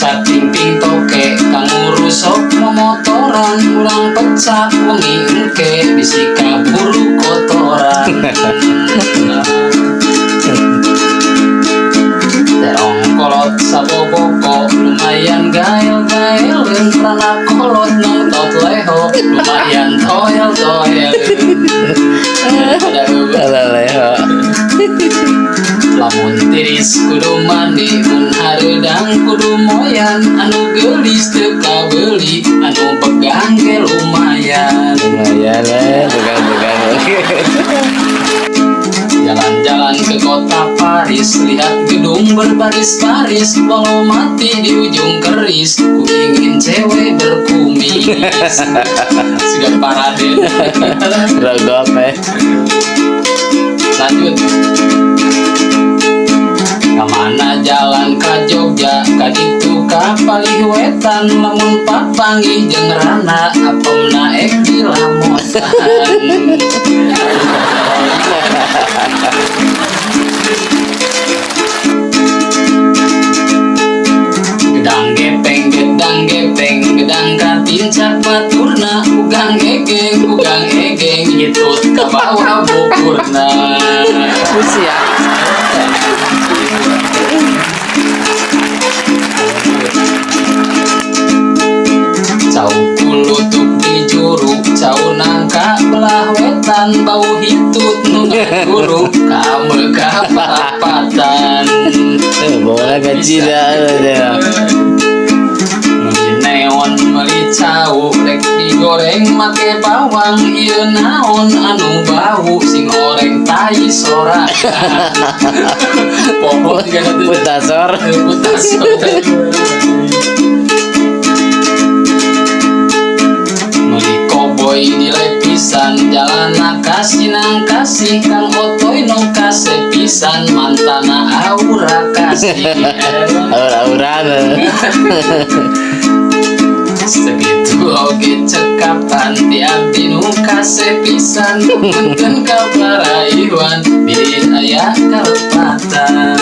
sating ping toke kang ngurusok momotoran urang pecah wengi engke bisi kaburu kotoran terong kolot saboboko lumayan gael-gael rana kolot nongtot leho lumayan toel-toel Ala leho. lamun tiris kudu mandi mun hareudang kudu moyan anu geulis teu kabeuli anu pegang ge lumayan Pegang-pegang oke. jalan-jalan ke kota Paris lihat gedung berbaris-baris walau mati di ujung keris ku ingin cewek berkumis sudah paraden Rogop lanjut kamana jalan ka Jogja kaditu ka Palihwetan lamun papanggih jeung rana apemna ek dilamotan gedang gepeng gedang katincak baturna ugang egeng hitut ka bawah bukurna usia. cau kulutuk di juru cau nangka belah wetan bau hitut nu ngaguru kame ka parapatan Bawa kecil dah. neon meuli cau rek digoreng make bawang ieu naon anu bau sing goreng tai sorangan pohon gana Putasor. meuli koboy di lepisan jalan kasih nang kasih kang otoy no kase pisan mantana aura kasih Aura-aura. segitu oge cekapan ti abdi nu kase pisan punten ka paraiwan bilih aya kalepatan